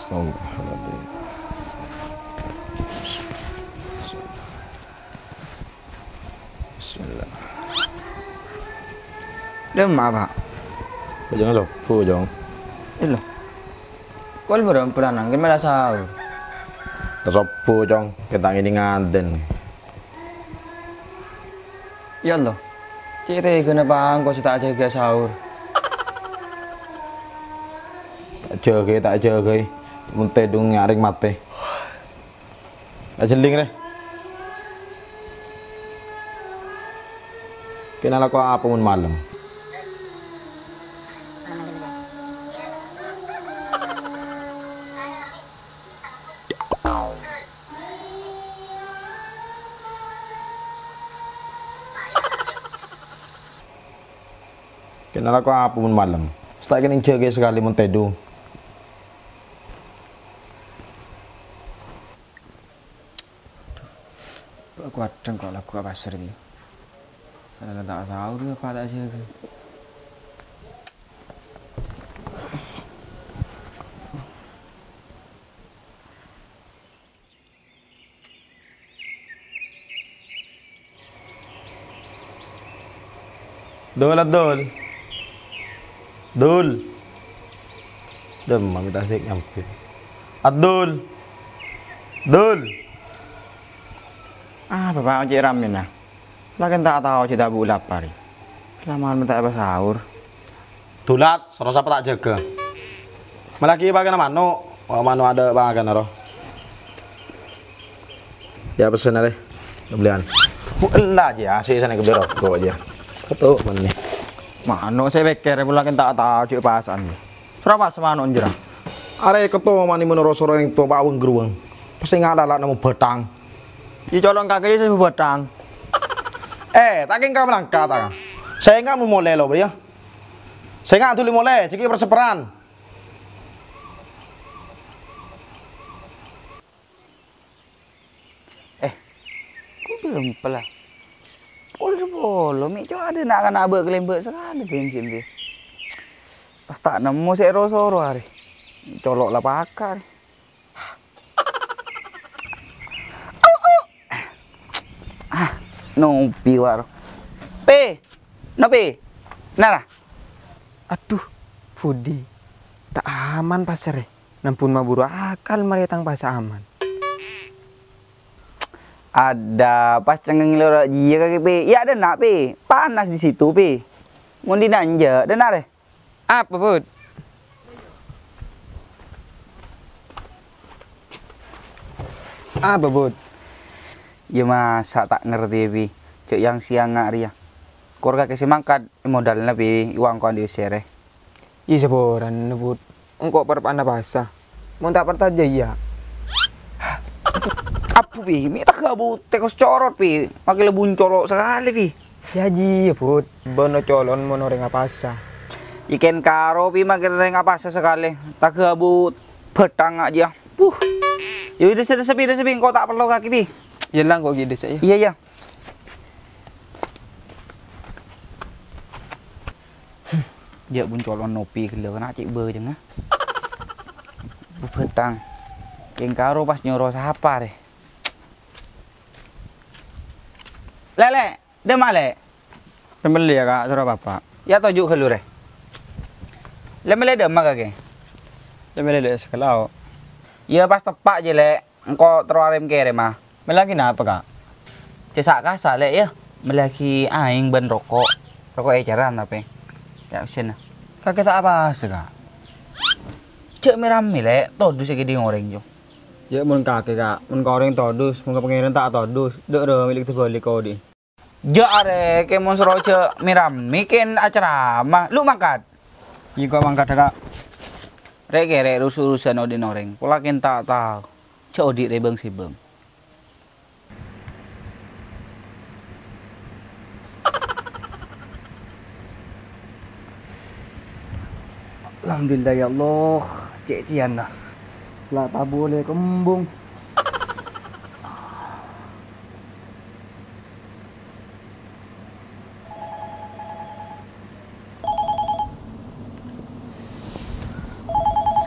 Astagfirullahaladzim. Bismillah. Dem apa? Jangan sopo, Jong. Ilo. Kau belum pulang, kan malah sahur. Sopo, Jong. Kita ini ngaden. Ya Allah. Ciri kenapa kau tak jaga sahur? Tak jaga. Muntah dong nyaring mate. Ajeling deh. Kena laku apa pun malam. Kena laku apa pun malam. Setelah kena jaga sekali muntah dong. Aku adeng kok lagu apa pasar ini. Sana tak sahur apa tak jaga. Dul. Mami tasik nyampe. Dul. Ah, bapak Cik Ramin lah. Lakin tak tahu Cik Abu lapar. Kelamaan minta apa sahur. Dulat, serasa apa tak jaga. Malaki pakai nama manu. Oh, manu ada pakai naro. Ya pesen deh. Belian. Lah aja, sih sana kebero kok aja. Ketuk mana nih? Mano saya pikir lakin tak tahu Cik pasan. Serapa semano njera. Are ketua mani menurut sore yang tua bawang geruang. Pasti nggak ada lah nama betang. Di colong kaki saya bedang. Tak kau melangkah tak? Saya nggak mau mulai loh ya. Saya nggak tulis mulai, jadi perseperan. Kok belum pala? Pol sepuluh, mi coba ada nak kan abek kelembek sekali bensin dia. Pas tak nemu saya rosoro hari. Colok lah pakar. Nopi waro. Nopi. Nara. Aduh, Budi. Tak aman pasar nampun maburu akal mariatang pasar aman. Ada pas cengeng loro jia kaki pe. Ya ada nak pe. Panas di situ pe. Mau di nanja, denar Apa bud? Apa bud? Ya masa tak ngerti pi. Cek yang siang ngak ria. Keluarga kasi mangkat modalnya pi uang kau diusir. Iya seboran bud. Engkau perpanda basah. Mau tak pertaja ya. Apa pi? Mi tak gabu tekos corot pi. Makin lebun colok sekali pi. Siaji ya bud. Bono colon mono renga pasah. Ikan karo pi makin renga pasah sekali. Tak gabu petang aja. Ya udah sepi kau tak perlu kaki pi. Yalah kok gitu saya. Iya. Dia pun colon nopi ke leuh nak cik beu jeung ah. Petang. Yang karo pas nyoro sapa deh. Lele, dem ale. Tembel ya kak, suruh bapak. Ya tojuk ke lu deh. Lemele dem mah kake. Lemele le sekelau. Iya pas tepak je lek. Engko terwarim kere mah. Melaki apa kak? Cesak kasa lek ya. Melaki aing ben rokok. Rokok eceran tapi. Ya sini. Kakek tak apa seka. Cek mirami lek, todus iki di ngoreng jo. Ya mun kakek kak, mun goreng todus, mun pengiran tak todus. Dek milik tu balik kau di. Ja are ke mon seroce mirami ken acara mah. Lu mangkat. Iya kok mangkat kak. Rek kere urusan odi noreng. Pula ken tak tahu. Cek odi rebeng sibeng. Alhamdulillah ya Allah. Cek cian dah. Selata boleh kembung.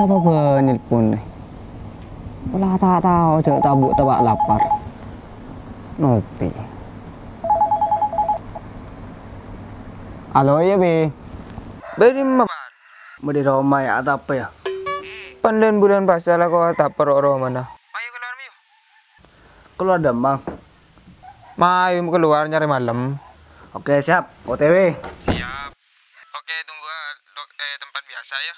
Siapa penelpon nih? Pola tak tahu cek tabuk tabak lapar. Nopi. Halo ya Bi. Beri mah Mau di rumah ya atau apa ya? pandan bulan pasal kau tak perlu mana. Ayo keluar yuk. Keluar Demang. Mai keluar nyari malam. Oke siap. OTW. Siap. Oke tunggu tempat biasa ya.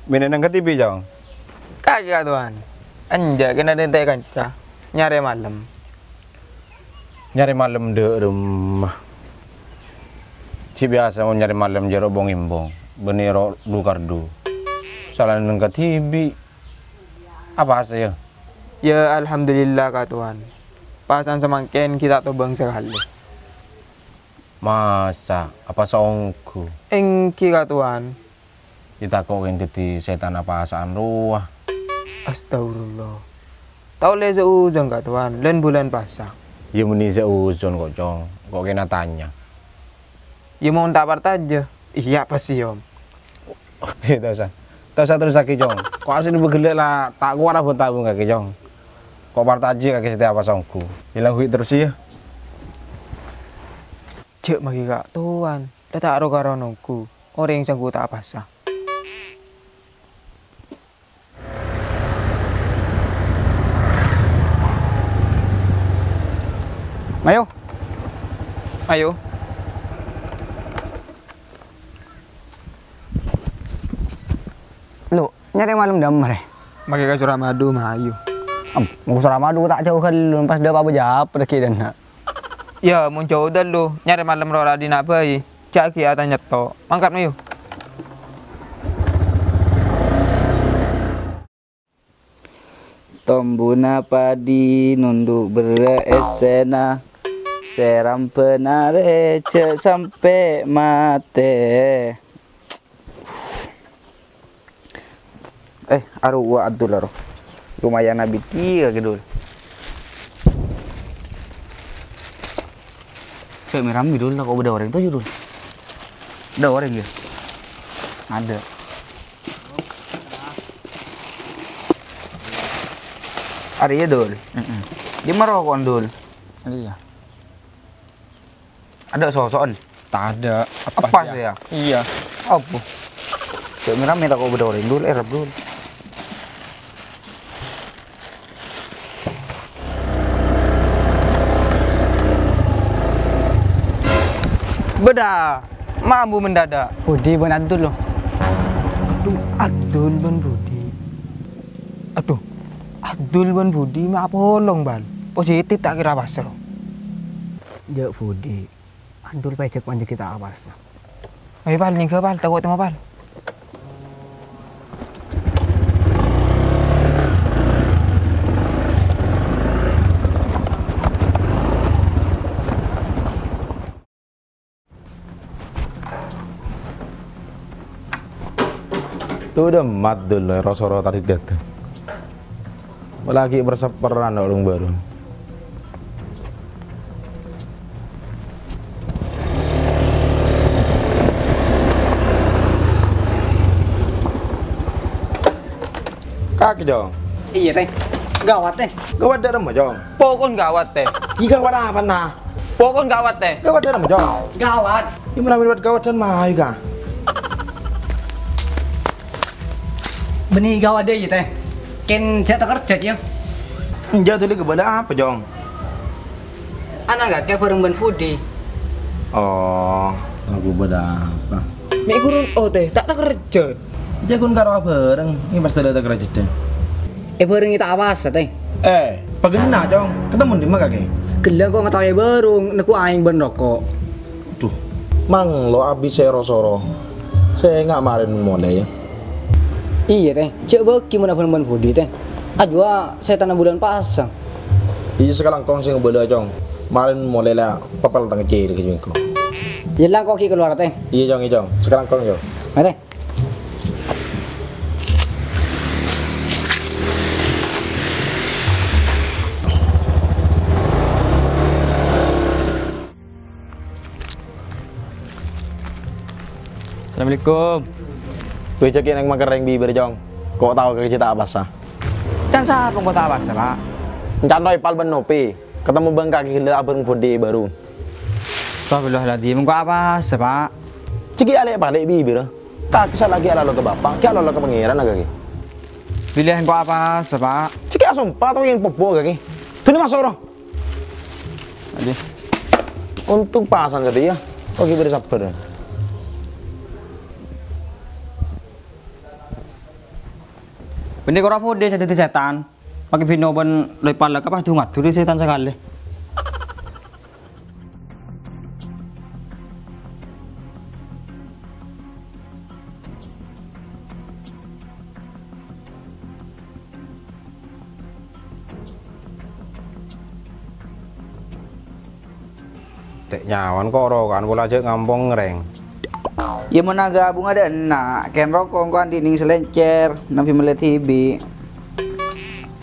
Bini nang TV jong. Kagak tuan. Anja kena dentek kanca. Nyari malam. Nyari malam de rumah. Si biasa mau nyari malam jero bong imbong. Beniro du kardu. Salah nang TV. Apa saya? Ya alhamdulillah kak tuan. Pasan semangkin kita tobang sekali. Masa apa saungku? Engki kak tuan. Kita kok di setan apa asaan ruah. Astagfirullah. Tahu le seuzon kak tuan. Len bulan pasang. Ya meni seuzon kok jong. Kok kena tanya. Ya mau tak partaja. Iya pasti om. Tahu sa. Tahu sa terus lagi jong. Kok asini begelek lah. Tak kuat apa tabung kaki jong. Kok partaji kaki setiap apa saungku. Hilang hui terus ya. Cek magi kak tuan. Dah tak ro karonongku. Orang yang sanggup tak pasang. Ayo. Ayo. Lu nyari malam damar ya? Magi kak Suramadu mah ayo. Mau Suramadu tak jauh kan lu pas dah apa jawab deki dan nak. Ya mau jauh dah lu. Nyari malam rola di nak bayi. Cak ki ata nyeto. Mangkat ayo. Tombuna padi nunduk beresena seram penare cek sampai mate. Aru wa adul aro. Lumayan nabi tiga gedul. Cek miram bidul lah kok beda orang itu judul. Ada orang ya? Ada. Ari ya dul. Di marokon dul. Iya. Ada sosokan. Tak ada. Apa sih ya? Iya. Apa? Cek miram minta kau beda orang dul. Rap dul. Beda. Mampu mendadak. Budi ban adul loh. Aduh, Abdul ban Budi. Aduh. Abdul ban Budi mah apa holong bal. Positif tak kira pasar. Ya Budi. Adul pecek manja kita awas. Ayo bal nih bal takut sama bal. Itu udah mat dulu rosoro tadi datang. Lagi berseperan orang baru. Kaki jong. Iya teh. Gawat teh. Gawat ada rumah jong. Pokon gawat teh. Iya gawat apa nah? Pokon gawat teh. Gawat ada rumah jong. Gawat. Gimana buat gawat dan mah juga. Benih gawat deh teh. Ken saya tak kerja ya. Jatuh lagi kepada apa jong? Anak gak kayak bareng ban Fudi. Oh, aku beda apa? Mek gurun oh teh tak kerja. Jagun karo bareng, ini pasti ada kerja deh. Bareng kita awas teh. Pagena jong, ketemu di mana kaki? Geleng kok ngetawain berung, neku aing ben rokok. Duh, mang lo abis saya rosoro. Saya nggak marin mulai ya. Iya teh, cek beki mana ben budi teh. Ajwa saya tanah bulan pasang. Iya sekarang kong sing bela jong. Marin mulai lah papal tang kecil ke jengko. Yelang kok ki keluar teh. Iya jong. Sekarang kong yo. Mari. Assalamualaikum. Gue cekin yang makan reng bibir jong. Kok tahu ke cerita apa sah? Can siapa kota apa sih, Pak? Encantoi pal ben nopi. Ketemu bang kaki gila abang bodi baru. Astagfirullahaladzim, kok apa sih, Pak? Ciki ale balik bibir. Tak kisah lagi ala lo ke bapak. Kia lo ke pangeran lagi. Pilihan kok apa sih, Pak? Ciki asumpa tuh yang popo lagi. Tuh ini masuk roh. Aduh. Untuk pasang ke dia. Kok gibir sabar. Bener kok Rafo dia jadi setan. Pakai vino ben lepas lah pas tungat tuh setan sekali. Tek nyawan kok ro kan bola aja ngampong ngereng. Ya mau naga bunga ada enak, ken rokok kan dinding selencer, nabi melihat TV.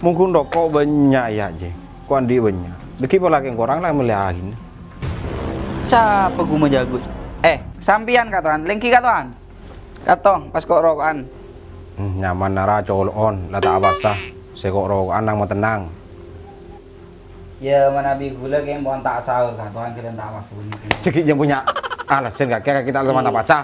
Mungkin rokok banyak ya je. Kuandi banyak. Deki pola yang kurang lah melihatin. Siapa gua jago? Sampian katuan, lengki katuan. Katong pas kok rokokan. Nyaman nara colon, lah tak basah. Saya kok rokokan nang mau tenang. Ya mana bi gula kayak mau tak sahur katuan kita tak masuk. Cekik yang punya alasan gak kira kita sama tak basah.